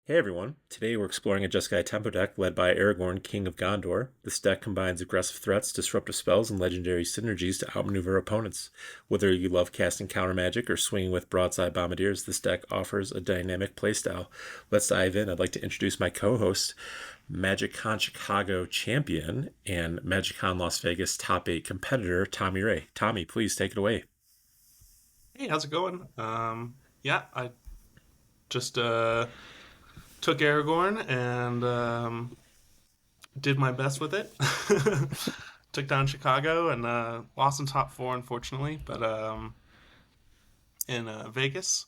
Hey everyone, today we're exploring a Jeskai tempo deck led by Aragorn, King of Gondor. This deck combines aggressive threats, disruptive spells, and legendary synergies to outmaneuver opponents. Whether you love casting counter magic or swinging with broadside bombardiers, this deck offers a dynamic playstyle. Let's dive in. I'd like to introduce my co-host, MagicCon Chicago champion and MagicCon Las Vegas top 8 competitor, Tommy Ray. Tommy, please take it away. Hey, how's it going? Yeah, I just took Aragorn and did my best with it. Took down Chicago and lost in top four, unfortunately, but in Vegas.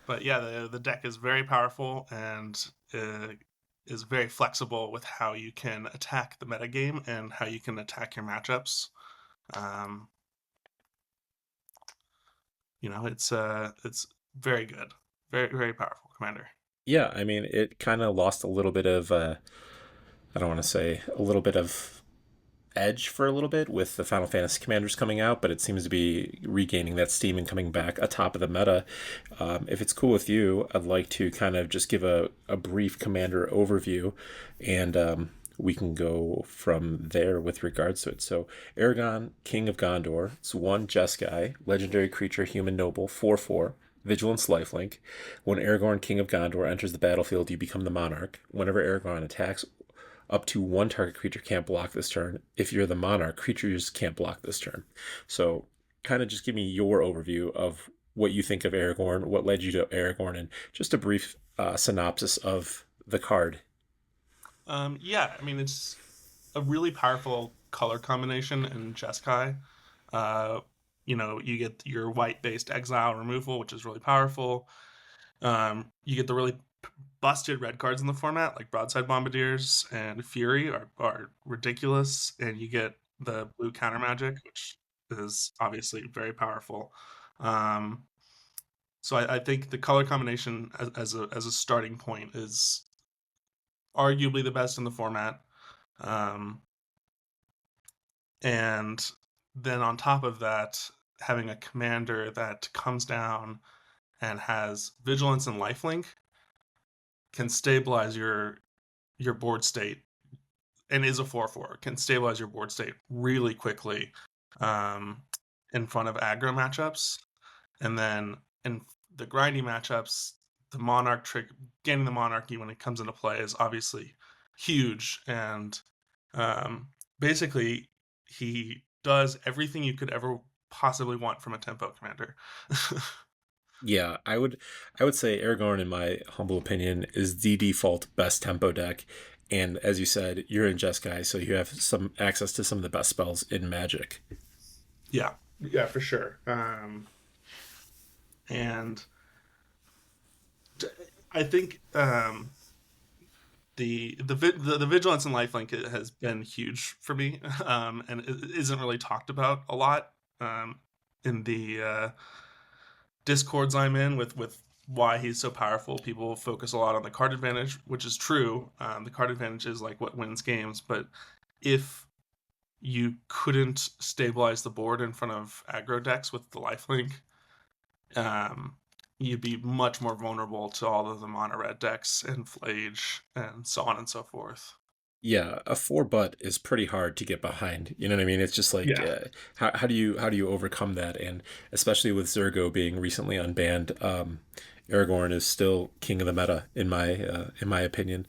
But yeah, the deck is very powerful and is very flexible with how you can attack the metagame and how you can attack your matchups. Um, it's very good, very powerful commander. Yeah, I mean, it kind of lost a little bit of, I don't want to say, a little bit of edge for a little bit with the Final Fantasy Commanders coming out, but it seems to be regaining that steam and coming back atop of the meta. If it's cool with you, I'd like to kind of just give a brief Commander overview, and we can go from there with regards to it. So, Aragon, King of Gondor, it's one Jeskai, legendary creature, human noble, 4/4. Vigilance lifelink. When Aragorn, King of Gondor, enters the battlefield, you become the Monarch. Whenever Aragorn attacks, up to one target creature can't block this turn. If you're the Monarch, creatures can't block this turn. So, kind of just give me your overview of what you think of Aragorn, what led you to Aragorn, and just a brief synopsis of the card. Yeah, I mean it's a really powerful color combination in Jeskai. Uh, you get your white-based exile removal, which is really powerful. You get the really busted red cards in the format, like Broadside Bombardiers and Fury are ridiculous, and you get the blue counter magic, which is obviously very powerful. Um, so I think the color combination as a starting point is arguably the best in the format. Um, and then on top of that, having a commander that comes down and has vigilance and lifelink can stabilize your board state and is a 4/4 can stabilize your board state really quickly um, in front of aggro matchups, and then in the grindy matchups, the monarch trick gaining the monarchy when it comes into play is obviously huge, and um, basically he does everything you could ever possibly want from a tempo commander. Yeah, I would say Aragorn, in my humble opinion, is the default best tempo deck. And as you said, you're in Jeskai, so you have some access to some of the best spells in Magic. Yeah, for sure. And I think the vigilance and lifelink has been huge for me, and it isn't really talked about a lot in the discords I'm in with why he's so powerful. People focus a lot on the card advantage, which is true. The card advantage is like what wins games, but if you couldn't stabilize the board in front of aggro decks with the lifelink, um, you'd be much more vulnerable to all of the mono red decks and Flage and so on and so forth. Yeah, a four butt is pretty hard to get behind. You know what I mean? It's just like Yeah. how do you overcome that? And especially with Zergo being recently unbanned, Aragorn is still king of the meta in my opinion.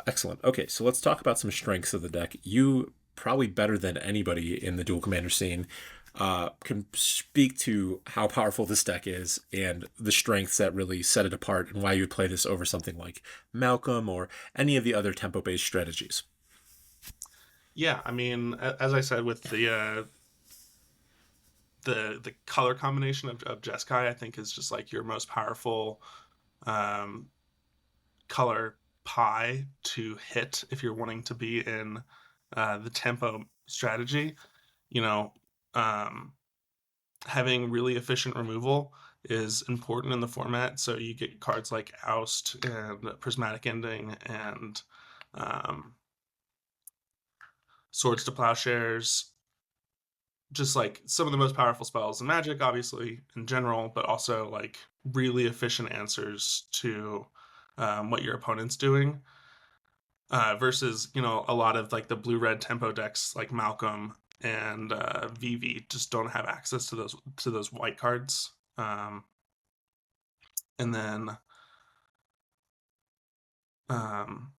Excellent. Okay, so let's talk about some strengths of the deck. You probably better than anybody in the dual commander scene can speak to how powerful this deck is and the strengths that really set it apart and why you would play this over something like Malcolm or any of the other tempo based strategies. Yeah, I mean, as I said, with the color combination of Jeskai, I think is just like your most powerful um, color pie to hit if you're wanting to be in the tempo strategy. You know, um, having really efficient removal is important in the format. So you get cards like Oust and Prismatic Ending and um, Swords to Plowshares, just like some of the most powerful spells in Magic, obviously in general, but also like really efficient answers to what your opponent's doing. Versus, a lot of like the blue-red tempo decks like Malcolm and VV just don't have access to those white cards. And then um,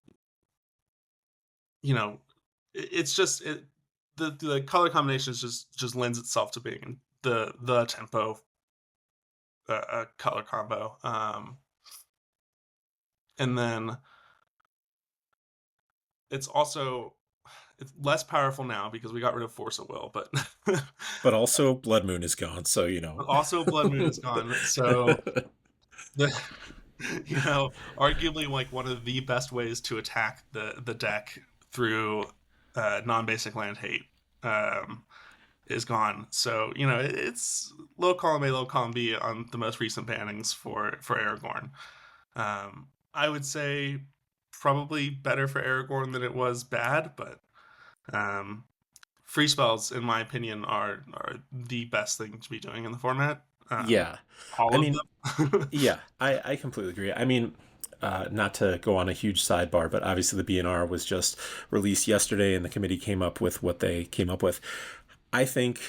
you know, it's just the color combination just lends itself to being the tempo color combo. And then it's less powerful now because we got rid of Force of Will, but But also Blood Moon is gone, so you know. but also Blood Moon is gone. So the arguably like one of the best ways to attack the deck through non-basic land hate is gone. So it's low column A, low column B on the most recent bannings for Aragorn. I would say probably better for Aragorn than it was bad, but free spells, in my opinion, are the best thing to be doing in the format. Yeah. All I of mean, them. yeah, I completely agree. I mean, not to go on a huge sidebar, but obviously the BNR was just released yesterday and the committee came up with what they came up with. I think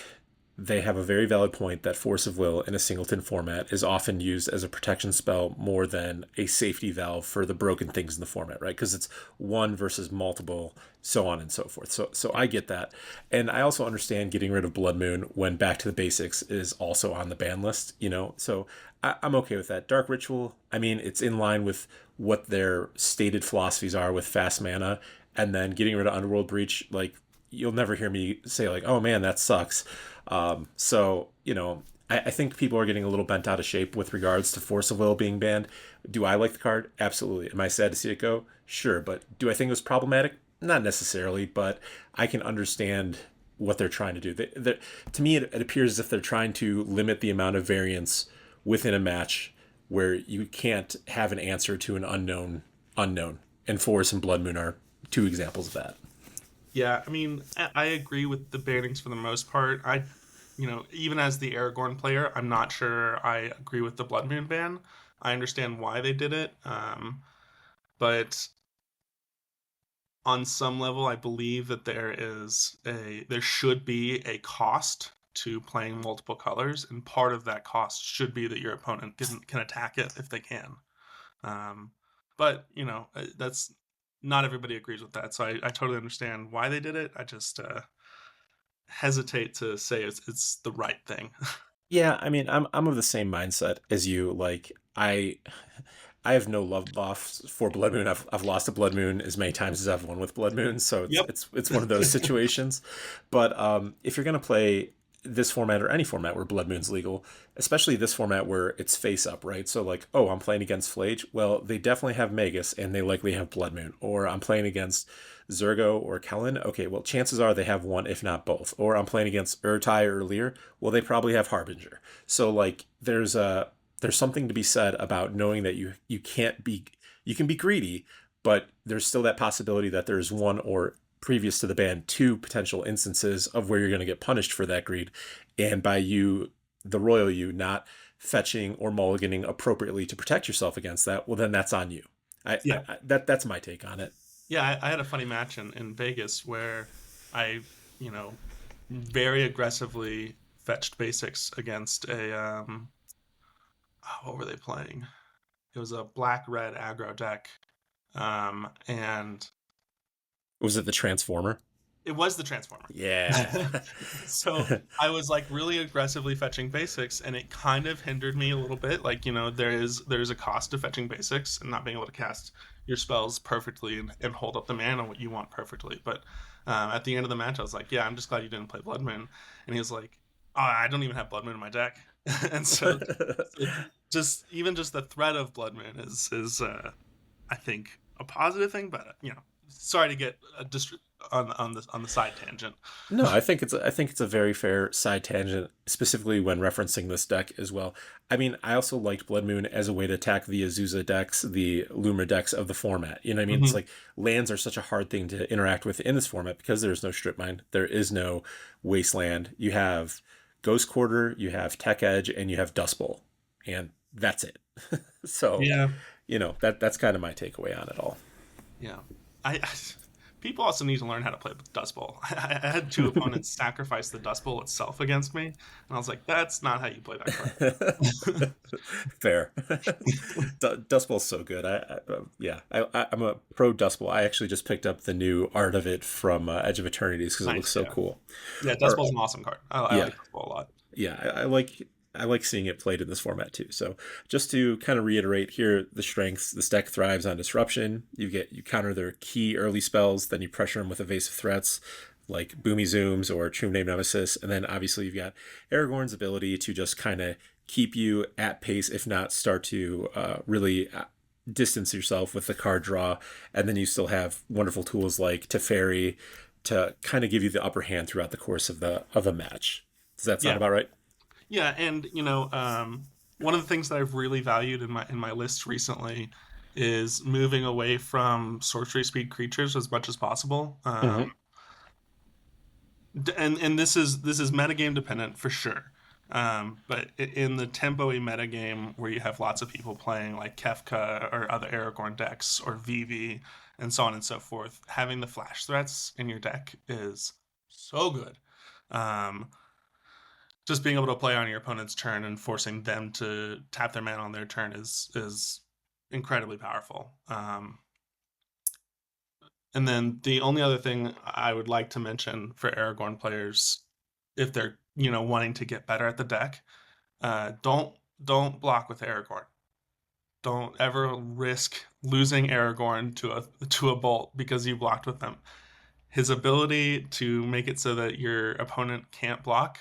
they have a very valid point that Force of Will in a singleton format is often used as a protection spell more than a safety valve for the broken things in the format, right? Because it's one versus multiple, so on and so forth. So I get that. And I also understand getting rid of Blood Moon when Back to the Basics is also on the ban list, you know? So I'm okay with that. Dark Ritual, I mean, it's in line with what their stated philosophies are with fast mana. And then getting rid of Underworld Breach, like, you'll never hear me say like, "Oh man, that sucks." So I think people are getting a little bent out of shape with regards to Force of Will being banned. Do I like the card? Absolutely. Am I sad to see it go? Sure. But do I think it was problematic? Not necessarily. But I can understand what they're trying to do. To me, it appears as if they're trying to limit the amount of variance within a match where you can't have an answer to an unknown. And Force and Blood Moon are two examples of that. Yeah, I mean, I agree with the bannings for the most part. Even as the Aragorn player, I'm not sure I agree with the Blood Moon ban. I understand why they did it, but on some level, I believe that there should be a cost to playing multiple colors, and part of that cost should be that your opponent can attack it if they can. But that's not everybody agrees with that, so I totally understand why they did it. I just hesitate to say it's the right thing. Yeah, I mean, I'm of the same mindset as you. Like, I have no love lost for Blood Moon. I've lost a Blood Moon as many times as I've won with Blood Moon, so it's Yep. it's one of those situations. But if you're gonna play this format or any format where Blood Moon's legal, especially this format where it's face up, right? So like, oh, I'm playing against Flage. Well, they definitely have Magus, and they likely have Blood Moon. Or I'm playing against Zergo or Kellen. Okay, well, chances are they have one, if not both. Or I'm playing against Urtai or Lear. Well, they probably have Harbinger. So like, there's something to be said about knowing that you can be greedy, but there's still that possibility that there's one or previous to the ban two potential instances of where you're going to get punished for that greed, and by you, the royal you, not fetching or mulliganing appropriately to protect yourself against that, well then that's on you. Yeah. That's my take on it. Yeah, I had a funny match in Vegas where I, very aggressively fetched basics against what were they playing? It was a black red aggro deck, and Was it the Transformer? it was the Transformer. Yeah. So I was like really aggressively fetching basics, and it kind of hindered me a little bit. Like there's a cost to fetching basics and not being able to cast your spells perfectly and hold up the mana what you want perfectly. But at the end of the match, I was like, "Yeah, I'm just glad you didn't play Blood Moon." And he was like, "Oh, I don't even have Blood Moon in my deck," and so just the threat of Blood Moon is I think a positive thing, but sorry to get on the side tangent. No, I think it's a very fair side tangent, specifically when referencing this deck as well. I mean, I also liked Blood Moon as a way to attack the Azusa decks, the Luma decks of the format. You know what I mean? It's Mhm. like lands are such a hard thing to interact with in this format because there's no strip mine, there is no wasteland. You have Ghost Quarter, you have Tech Edge, and you have Dust Bowl, and that's it. So Yeah. that's kind of my takeaway on it all. Yeah. I people also need to learn how to play with Dust Bowl. I had two opponents sacrifice the Dust Bowl itself against me, and I was like, that's not how you play that card. Fair. Dust Bowl's so good. Yeah, I'm a pro Dust Bowl. I actually just picked up the new art of it from Edge of Eternities because it looks Nice, so yeah. cool. Yeah, Dust Or Bowl's an awesome card. I yeah, like Dust Bowl a lot. yeah, I like seeing it played in this format too. So just to kind of reiterate here, the strengths: this deck thrives on disruption. You counter their key early spells, then you pressure them with evasive threats like Boomy Zooms or True Name Nemesis, and then obviously you've got Aragorn's ability to just kind of keep you at pace, if not start to really distance yourself with the card draw, and then you still have wonderful tools like Teferi to kind of give you the upper hand throughout the course of a match. Does that sound Yeah, about right? yeah, and one of the things that I've really valued in my list recently is moving away from sorcery speed creatures as much as possible. Mm-hmm. And this is metagame dependent for sure. But in the tempo-y metagame where you have lots of people playing like Kefka or other Aragorn decks or Vivi and so on and so forth, having the flash threats in your deck is so good. Um, just being able to play on your opponent's turn and forcing them to tap their mana on their turn is incredibly powerful. And then the only other thing I would like to mention for Aragorn players, if they're wanting to get better at the deck, don't block with Aragorn. Don't ever risk losing Aragorn to a bolt because you blocked with them. His ability to make it so that your opponent can't block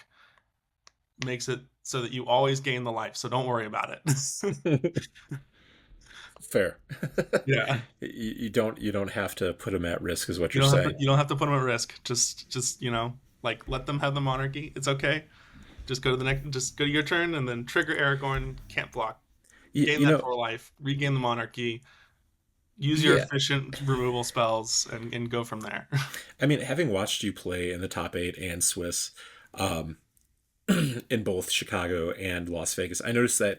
makes it so that you always gain the life. So don't worry about it. Fair. Yeah. You don't have to put them at risk, is what You you're don't have to saying. you don't have to put them at risk. Just like let them have the monarchy. It's okay. Just go to your turn and then trigger Aragorn, can't block. You, Gain you that know, for life, regain the monarchy, use your yeah. efficient removal spells and go from there. I mean, having watched you play in the top eight and Swiss, um, in both Chicago and Las Vegas, I noticed that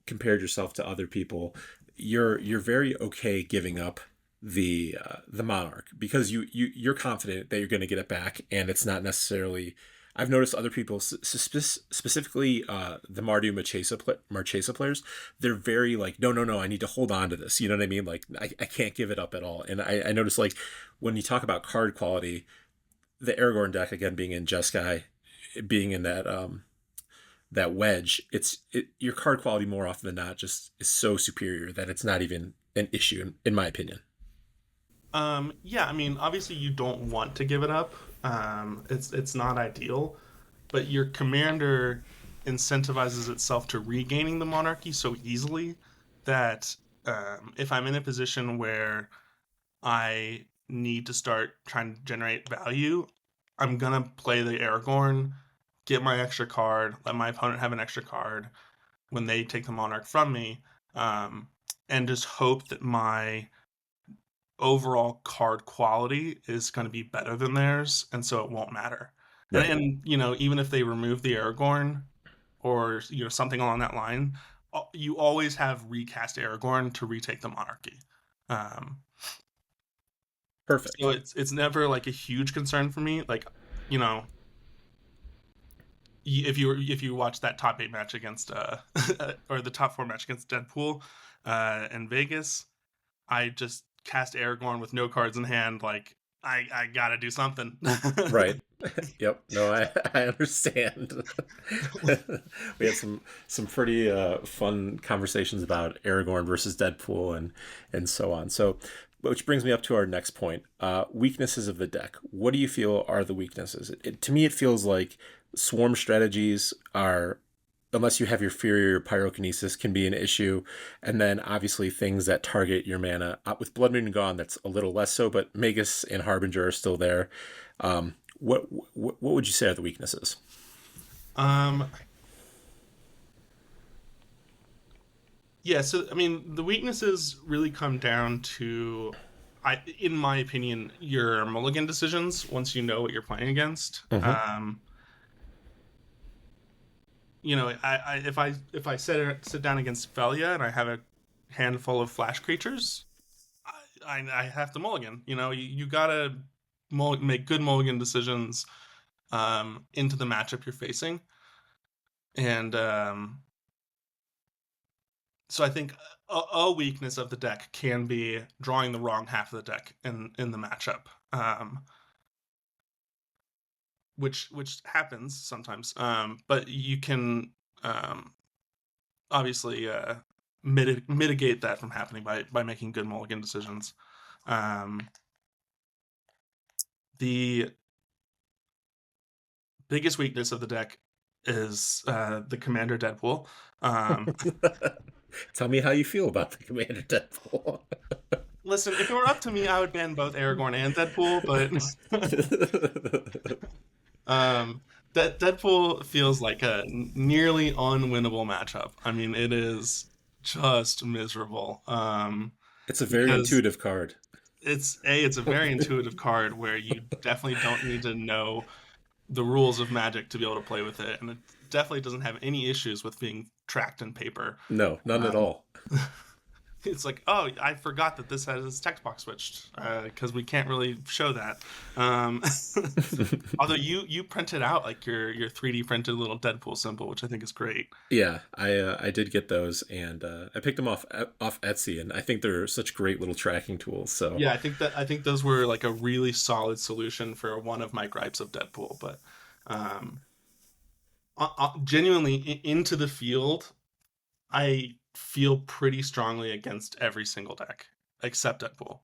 compared yourself to other people, you're very okay giving up the monarch because you're confident that you're going to get it back, and it's not necessarily. I've noticed other people, specifically the Marchesa players, they're very like, no, no, no, I need to hold on to this. You know what I mean? Like, I can't give it up at all. And I noticed, like, when you talk about card quality, the Aragorn deck, again, being in Jeskai, being in that wedge, your card quality more often than not just is so superior that it's not even an issue in my opinion. Yeah, I mean, obviously you don't want to give it up. It's not ideal, but your commander incentivizes itself to regaining the monarchy so easily that if I'm in a position where I need to start trying to generate value, I'm gonna play the Aragorn, get my extra card, let my opponent have an extra card when they take the monarch from me, um, and just hope that my overall card quality is going to be better than theirs, and so it won't matter. And, Right. even if they remove the Aragorn or something along that line, you always have recast Aragorn to retake the monarchy. Um, so Perfect. it's never like a huge concern for me. Like, you know, if you watch that top eight match against or the top four match against Deadpool in Vegas, I just cast Aragorn with no cards in hand. Like I gotta do something. Right. Yep. No, I understand. We had some pretty fun conversations about Aragorn versus Deadpool and so on. So, which brings me up to our next point: weaknesses of the deck. What do you feel are the weaknesses? To me, it feels like swarm strategies are, unless you have your Fury or your Pyrokinesis, can be an issue. And then obviously things that target your mana. With Blood Moon gone, that's a little less so, but Magus and Harbinger are still there. What would you say are the weaknesses? um, yeah. So I mean, the weaknesses really come down to, in my opinion, your mulligan decisions. Once you know what you're playing against, Mm-hmm. if I sit down against Felia and I have handful of flash creatures, I have to mulligan. You gotta make good mulligan decisions into the matchup you're facing, and so I think a weakness of the deck can be drawing the wrong half of the deck in the matchup, which happens sometimes. But you can obviously mitigate that from happening by making good mulligan decisions. The biggest weakness of the deck is the Commander Deadpool. Tell me how you feel about the Commander Deadpool. Listen, if it were up to me, I would ban both Aragorn and Deadpool, but that Deadpool feels like a nearly unwinnable matchup. I mean, it is just miserable. It's a very Because intuitive card. it's a very intuitive card where you definitely don't need to know the rules of Magic to be able to play with it, and it definitely doesn't have any issues with being tracked in paper. No, none at Um, all. it's like, oh, I forgot that this has its text box switched because we can't really show that. Um, although you printed out like your 3D printed little Deadpool symbol, which I think is great. Yeah, I did get those, and I picked them off Etsy, and I think they're such great little tracking tools. So Yeah, I think those were like a really solid solution for one of my gripes of Deadpool. But um, genuinely into the field, I feel pretty strongly against every single deck except Deadpool.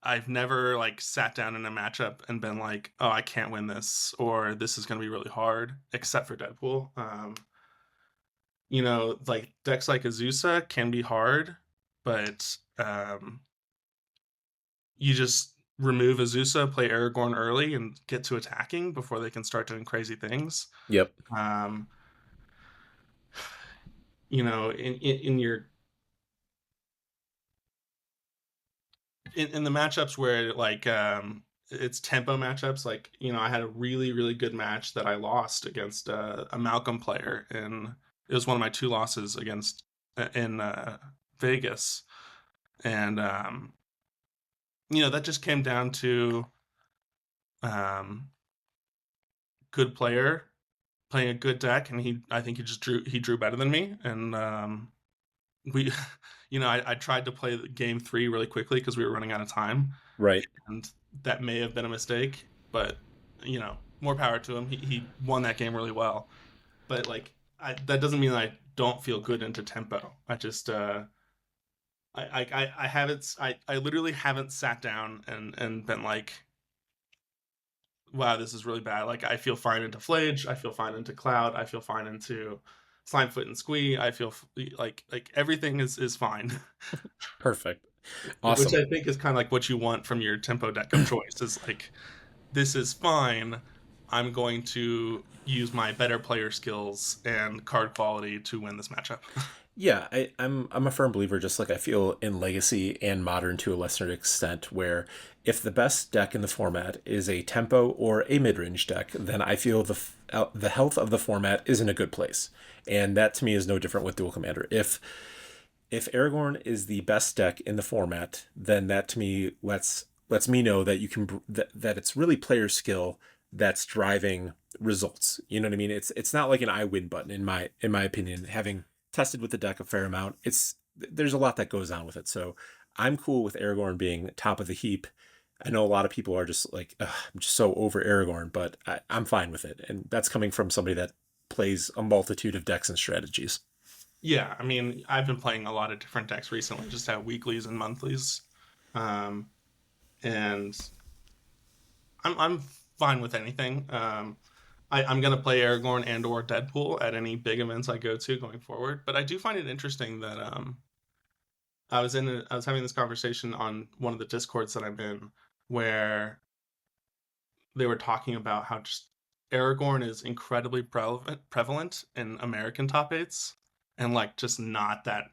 I've never like sat down in a matchup and been like, oh, I can't win this, or this is going to be really hard, except for Deadpool. Like decks like Azusa can be hard, but you just remove Azusa, play Aragorn early, and get to attacking before they can start doing crazy things. yep, Um, in your in the matchups where like it's tempo matchups, like I had a really really good match that I lost against a Malcolm player, and it was one of my two losses against in Vegas, and that just came down to um, good player playing a good deck, and I think he drew better than me, and we I tried to play game 3 really quickly because we were running out of time, right. and that may have been a mistake, but more power to him. He won that game really well, but like that doesn't mean I don't feel good into tempo. I just I haven't I literally haven't sat down and been like, wow, this is really bad. Like I feel fine into Flage, I feel fine into Cloud, I feel fine into Slimefoot and Squee. I feel like everything is fine. Perfect. Which Awesome. I think is kind of like what you want from your tempo deck of choice is like, this is fine. I'm going to use my better player skills and card quality to win this matchup. Yeah, I'm a firm believer, just like I feel in Legacy and Modern to a lesser extent, where if the best deck in the format is a tempo or a mid range deck, then I feel the health of the format is in a good place, and that to me is no different with Duel Commander. If Aragorn is the best deck in the format, then that to me lets me know that you can that it's really player skill that's driving results. You know what I mean? It's not like an I win button in my opinion. Having tested with the deck a fair amount, there's a lot that goes on with it. So I'm cool with Aragorn being top of the heap. I know a lot of people are just like, I'm just so over Aragorn, but I'm fine with it, and that's coming from somebody that plays a multitude of decks and strategies. Yeah, I mean, I've been playing a lot of different decks recently, just at weeklies and monthlies, um, and I'm fine with anything. I'm gonna play Aragorn and or Deadpool at any big events I go to going forward. But I do find it interesting that I was having this conversation on one of the discords that I'm in, where they were talking about how just Aragorn is incredibly prevalent in American top eights, and like just not that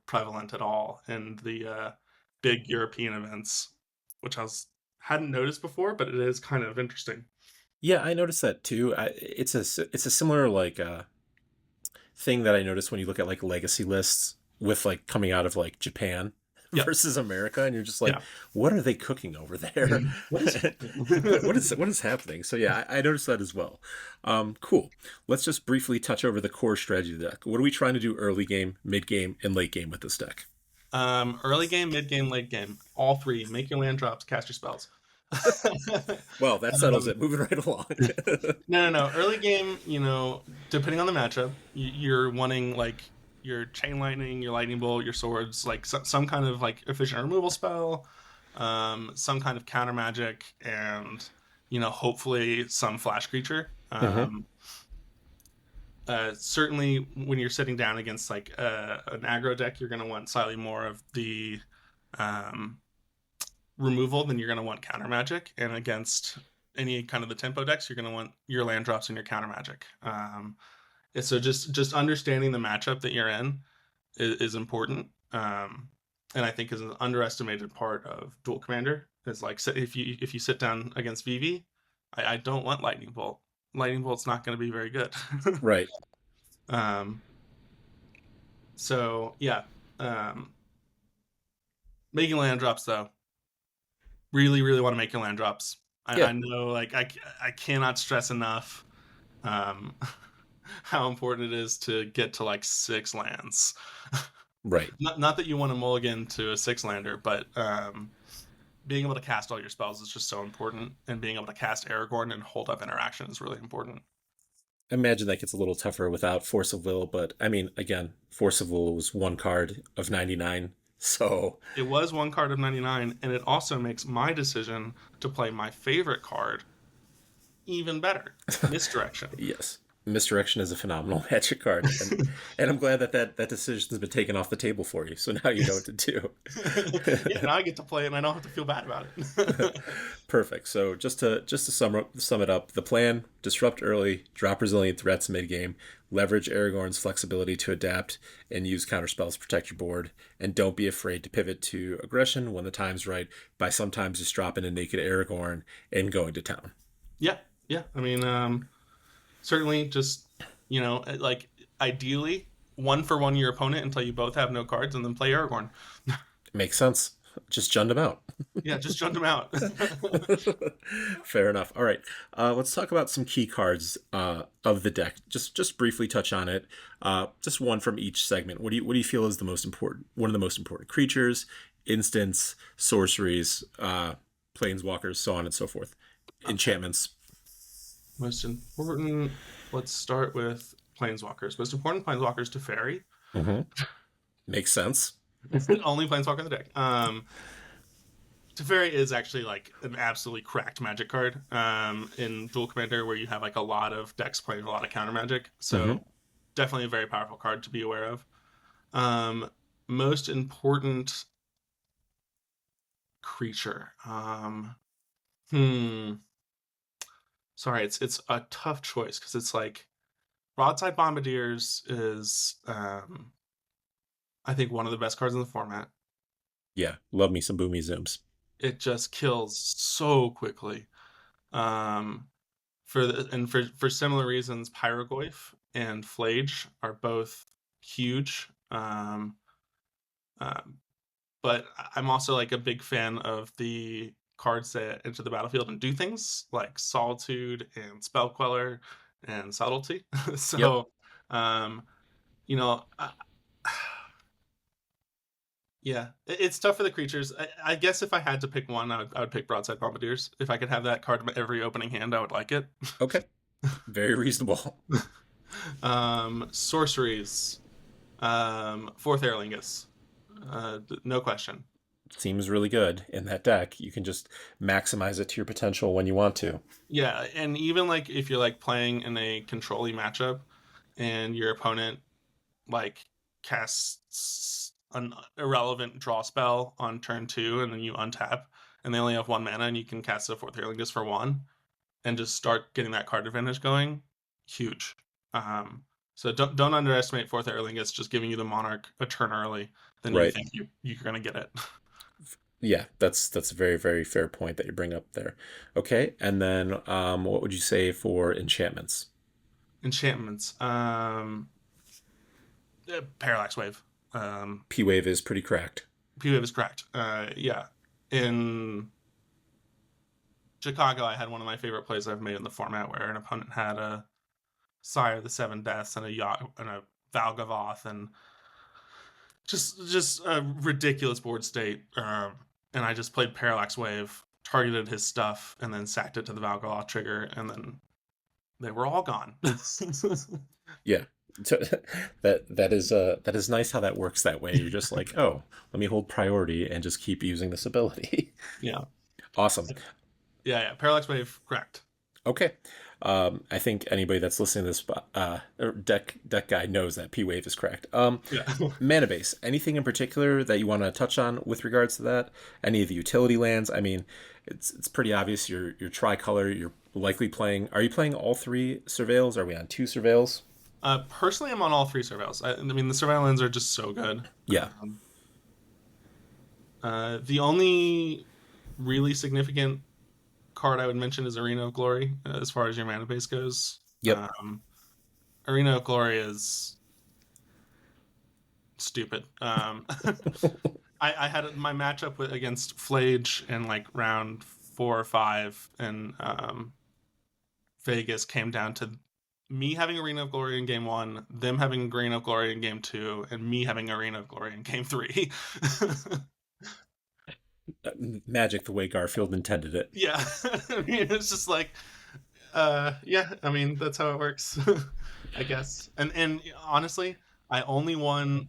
prevalent at all in the big European events, which hadn't noticed before, but it is kind of interesting. Yeah, I noticed that too. It's a similar like thing that I noticed when you look at like legacy lists with like coming out of like Japan Yep. versus America, and you're just like, Yeah. what are they cooking over there? What is happening? What is happening? So yeah, I noticed that as well. Cool. Let's just briefly touch over the core strategy of the deck. What are we trying to do early game, mid game, and late game with this deck? Early game, mid game, late game, all three. Make your land drops, cast your spells. Well, that settles um, it. Moving right along. no. Early game, depending on the matchup, you're wanting like your chain lightning, your lightning bolt, your swords, like some kind of like efficient removal spell, some kind of counter magic, and hopefully some flash creature. Hmm. Certainly, when you're sitting down against like an aggro deck, you're going to want slightly more of the um, removal than you're going to want counter magic, and against any kind of the tempo decks, you're going to want your land drops and your counter magic. And so just understanding the matchup that you're in is important, and I think is an underestimated part of Duel Commander. Is like if you sit down against VV, I don't want Lightning Bolt. Lightning Bolt's not going to be very good. Right. um, so yeah, um, making land drops though, really want to make your land drops. Yeah. I know, like I cannot stress enough um, how important it is to get to like 6 lands. Right. Not that you want to mulligan to a 6 lander, but being able to cast all your spells is just so important, and being able to cast Aragorn and hold up interaction is really important. I imagine that gets a little tougher without Force of Will, but I mean, again, Force of Will was one card of 99. So, It was one card of 99, and it also makes my decision to play my favorite card even better. Misdirection. yes, Misdirection is a phenomenal Magic card, and I'm glad that decision has been taken off the table for you. So now you know what to do. Yeah, now I get to play it and I don't have to feel bad about it. Perfect. So just to sum it up, the plan: disrupt early, drop resilient threats mid game, leverage Aragorn's flexibility to adapt, and use counterspells to protect your board. And don't be afraid to pivot to aggression when the time's right by sometimes just dropping a naked Aragorn and going to town. Yeah, yeah. I mean, certainly just, like ideally, one for one your opponent until you both have no cards, and then play Aragorn. Makes sense. Just jund them out. Yeah, just jump them out. Fair enough. All right, let's talk about some key cards of the deck. Just briefly touch on it. Just one from each segment. What do you feel is the most important? One of the most important creatures, instants, sorceries, planeswalkers, so on and so forth. Okay. Enchantments. Most important. Let's start with planeswalkers. Most important planeswalkers to fairy. Mm-hmm. Makes sense. Only planeswalker in the deck. Teferi is actually like an absolutely cracked magic card in Duel Commander, where you have like a lot of decks playing a lot of counter magic. Mm-hmm. So definitely a very powerful card to be aware of. Um, Most important creature. Hmm. Sorry, it's a tough choice because it's like Broadside Bombardiers is I think one of the best cards in the format. Yeah, love me some boomy zooms. It just kills so quickly. Um, for similar reasons, Pyrogoyf and Flage are both huge. Um, but I'm also like a big fan of the cards that enter the battlefield and do things like Solitude and Spell Queller and Subtlety. Yep. So, um, you know, yeah, it's tough for the creatures. I guess if I had to pick one, I would pick Broadside Bombardiers. If I could have that card in every opening hand, I would like it. Okay. Very reasonable. Sorceries. Fourth Aerlingus. No question. Seems really good in that deck. You can just maximize it to your potential when you want to. Yeah, and even like if you're like playing in a controlling matchup and your opponent like casts an irrelevant draw spell on turn 2 and then you untap and they only have 1 mana and you can cast a fourth Aerlingus for 1 and just start getting that card advantage going, huge. So don't underestimate fourth Aerlingus just giving you the Monarch a turn early than you Right. think you're gonna get it. Yeah, that's a very, very fair point that you bring up there. Okay, and then what would you say for enchantments? Enchantments. Parallax Wave. P Wave is pretty cracked. P Wave is correct. Yeah. In Chicago, I had one of my favorite plays I've made in the format where an opponent had a Sire of the Seven Deaths and a Yacht and a Valgavoth and just a ridiculous board state. And I just played Parallax Wave, targeted his stuff, and then sacked it to the Valgavoth trigger, and then they were all gone. Yeah. So that is nice how that works that way. You're just like, oh, let me hold priority and just keep using this ability. Yeah. Awesome. Yeah. Parallax Wave, correct. Okay. I think anybody that's listening to this deck guy knows that P Wave is correct. Yeah. Mana base. Anything in particular that you want to touch on with regards to that? Any of the utility lands? I mean, it's pretty obvious. You're tricolor. You're likely playing. Are you playing all three surveils? Are we on two surveils? Personally, I'm on all three surveils. I mean, the surveil lands are just so good. Yeah. The only really significant card I would mention is Arena of Glory, as far as your mana base goes. Yep. Arena of Glory is stupid. I had my matchup against Flage in like round 4 or 5, and Vegas came down to me having Arena of Glory in game 1, them having Arena of Glory in game 2, and me having Arena of Glory in game 3. Magic the way Garfield intended it. Yeah. I mean, it's just like, yeah, I mean, that's how it works, I guess. And honestly, I only won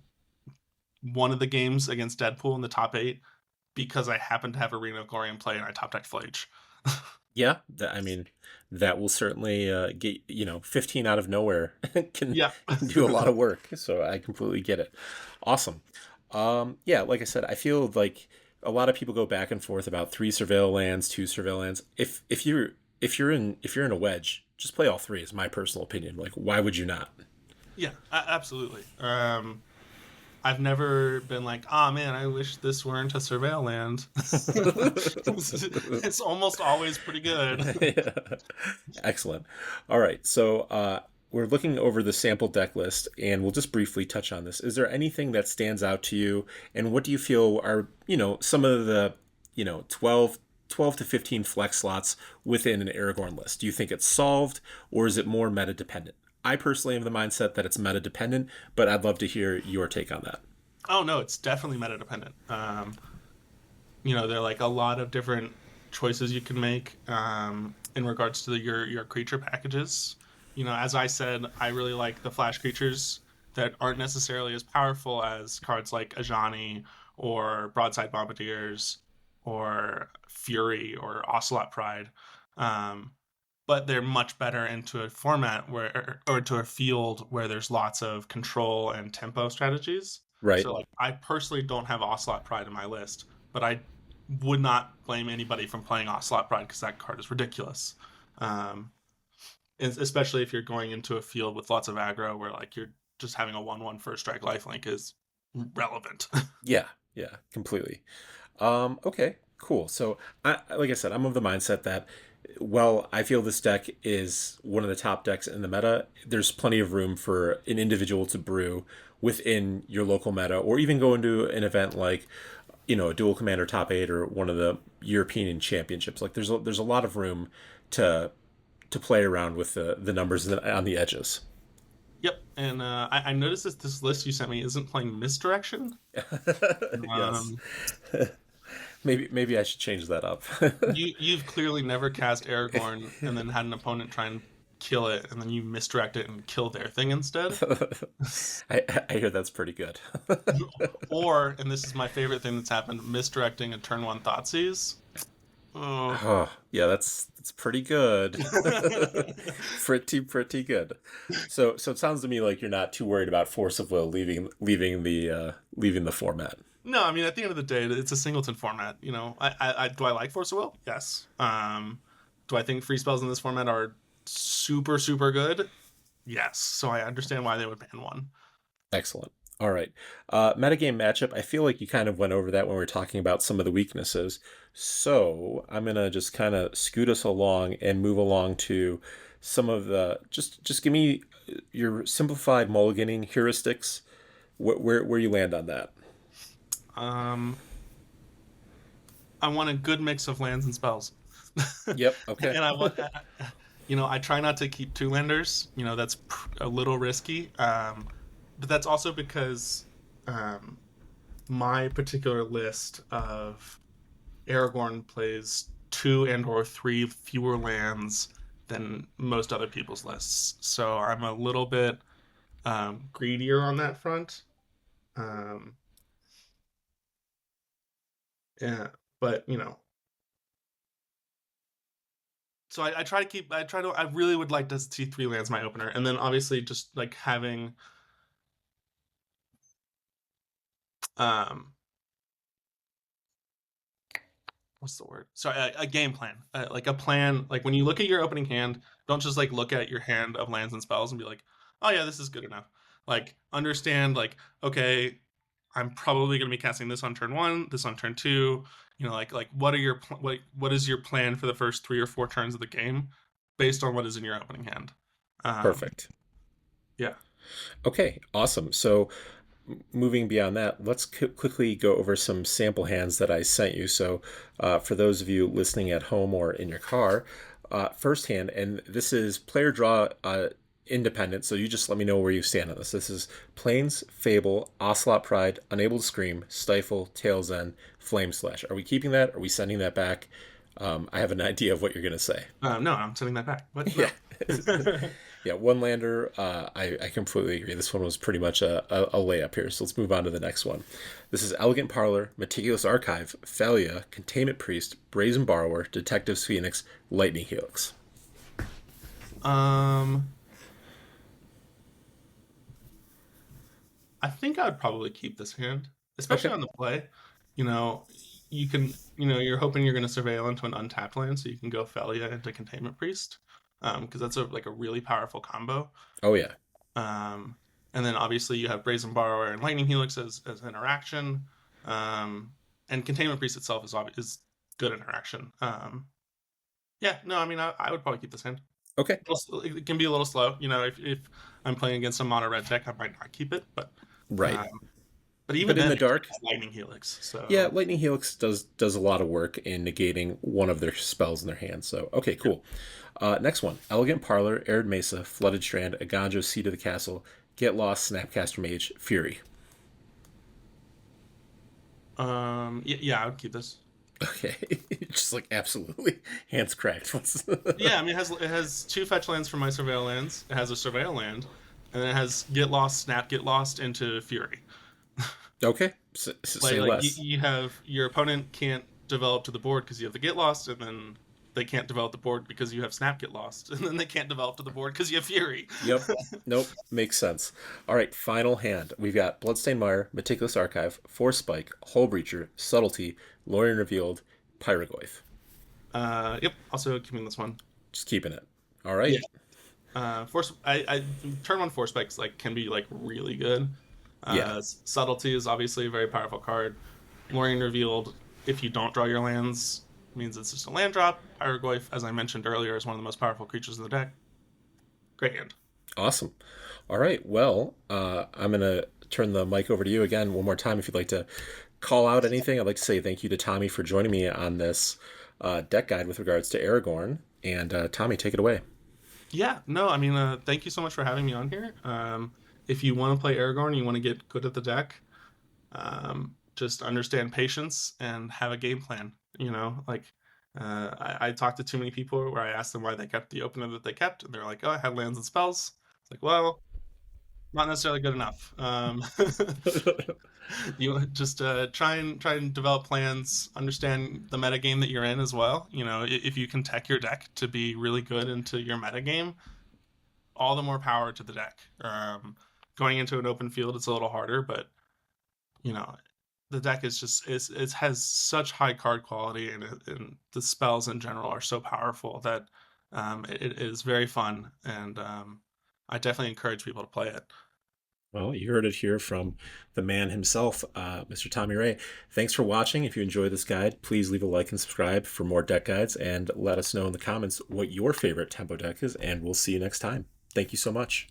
one of the games against Deadpool in the top 8 because I happened to have Arena of Glory in play and I top decked Flage. Yeah, I mean, that will certainly get 15 out of nowhere can do a lot of work. So I completely get it. Awesome. Yeah, like I said, I feel like a lot of people go back and forth about 3 surveil lands, 2 surveil lands. If you're in a wedge, just play all 3. Is my personal opinion. Like, why would you not? Yeah, absolutely. I've never been like, oh man, I wish this weren't a surveil land. It's almost always pretty good. Yeah. Excellent. All right, so we're looking over the sample deck list, and we'll just briefly touch on this. Is there anything that stands out to you, and what do you feel are some of the 12 to 15 flex slots within an Aragorn list? Do you think it's solved, or is it more meta dependent? I personally have the mindset that it's meta dependent, but I'd love to hear your take on that. Oh no, it's definitely meta dependent. There are like a lot of different choices you can make in regards to your creature packages. As I said, I really like the flash creatures that aren't necessarily as powerful as cards like Ajani or Broadside Bombardiers or Fury or Ocelot Pride. But they're much better into a format or to a field where there's lots of control and tempo strategies. Right. So like, I personally don't have Ocelot Pride in my list, but I would not blame anybody from playing Ocelot Pride because that card is ridiculous. Especially if you're going into a field with lots of aggro where like you're just having a 1/1 first strike lifelink is relevant. Yeah, completely. Okay, cool. So like I said, I'm of the mindset that, well, I feel this deck is one of the top decks in the meta. There's plenty of room for an individual to brew within your local meta, or even go into an event like, a Duel Commander top 8 or one of the European championships. Like there's a lot of room to play around with the numbers on the edges. Yep, and I noticed that this list you sent me isn't playing Misdirection. Yes. Maybe I should change that up. You've clearly never cast Aragorn and then had an opponent try and kill it, and then you misdirect it and kill their thing instead. I hear that's pretty good. Or, and this is my favorite thing that's happened, misdirecting a turn 1 Thoughtseize. Oh, yeah, that's pretty good. pretty good. So it sounds to me like you're not too worried about Force of Will leaving the format. No, I mean, at the end of the day, it's a singleton format. Do I like Force of Will? Yes. Do I think free spells in this format are super, super good? Yes. So I understand why they would ban one. Excellent. All right. Metagame matchup. I feel like you kind of went over that when we were talking about some of the weaknesses. So I'm going to just kind of scoot us along and move along to some of the... Just give me your simplified mulliganing heuristics Where you land on that? Um, I want a good mix of lands and spells, Yep. Okay. and I want, I try not to keep two landers. That's a little risky. But that's also because um, my particular list of Aragorn plays two and or three fewer lands than most other people's lists. So I'm a little bit greedier on that front. Um, yeah, but so I try to keep. I really would like to see three lands my opener, and then obviously just like having um what's the word? Sorry, a game plan, like a plan. Like when you look at your opening hand, don't just like look at your hand of lands and spells and be like, oh yeah, this is good enough. Like understand, like okay, I'm probably going to be casting this on turn one, this on turn two. Like what are what is your plan for the first 3 or 4 turns of the game, based on what is in your opening hand. Um, Perfect. yeah. Okay. Awesome. So moving beyond that, let's quickly go over some sample hands that I sent you. So, for those of you listening at home or in your car, first hand, and this is player draw independent, so you just let me know where you stand on this. This is Plains, Fable, Ocelot Pride, Unable to Scream, Stifle, Tail's End, Flame Slash. Are we keeping that? Are we sending that back? I have an idea of what you're going to say. No, I'm sending that back. What? No. Yeah. Yeah, one lander. I completely agree. This one was pretty much a layup here. So let's move on to the next one. This is Elegant Parlor, Meticulous Archive, Thalia, Containment Priest, Brazen Borrower, Detective's Phoenix, Lightning Helix. um, I think I would probably keep this hand, especially Okay. on the play. You know, you can, you're hoping you're going to surveil into an untapped land, so you can go Felia into Containment Priest, because that's like a really powerful combo. Oh yeah. Um, and then obviously you have Brazen Borrower and Lightning Helix as interaction, and Containment Priest itself is good interaction. Yeah, no, I mean I would probably keep this hand. Okay. It can be a little slow, if I'm playing against a mono red deck, I might not keep it, but Right. um, but even But in then, the it dark, has Lightning Helix. yeah, So Lightning Helix does a lot of work in negating one of their spells in their hand. So okay, cool. Next one: Elegant Parlor, Arid Mesa, Flooded Strand, Aganjo, Seat of the Castle, Get Lost, Snapcaster Mage, Fury. yeah, I would keep this. Okay, just like absolutely hands cracked. What's Yeah, I mean it has two fetch lands from my surveil lands. It has a surveil land, and then it has Get Lost into Fury. okay? Like Say like you, less. you have your opponent can't develop to the board because you have the Get Lost, and then they can't develop the board because you have Snap Get Lost, and then they can't develop to the board because you have Fury. Yep. Nope. Makes sense. All right. Final hand. We've got Bloodstained Mire, Meticulous Archive, Force Spike, Hull Breacher, Subtlety, Lorien Revealed, Pyrogoyf. Yep. Also keeping this one. Just keeping it. All Yeah. right. Force. I turn one Force Spikes like can be like really good. Yeah. Subtlety is obviously a very powerful card. Lorien Revealed, if you don't draw your lands, means it's just a land drop. Pyrogoyf, as I mentioned earlier, is one of the most powerful creatures in the deck. Great hand. Awesome. All right. Well, I'm gonna turn the mic over to you again one more time. If you'd like to call out anything, I'd like to say thank you to Tommy for joining me on this deck guide with regards to Aragorn. And Tommy, take it away. Yeah, no, I mean, thank you so much for having me on here. If you want to play Aragorn, you want to get good at the deck, just understand patience and have a game plan. Like I talked to too many people where I asked them why they kept the opener that they kept, and they're like, "Oh, I had lands and spells." It's like, well, not necessarily good enough. You just try and develop plans, understand the meta game that you're in as well. If you can tech your deck to be really good into your meta game, all the more power to the deck. Going into an open field, it's a little harder, but you know, the deck is just it has such high card quality, and the spells in general are so powerful that it is very fun, and I definitely encourage people to play it. Well, you heard it here from the man himself, Mr. Tommy Ray. Thanks for watching. If you enjoyed this guide, please leave a like and subscribe for more deck guides, and let us know in the comments what your favorite tempo deck is, and we'll see you next time. Thank you so much.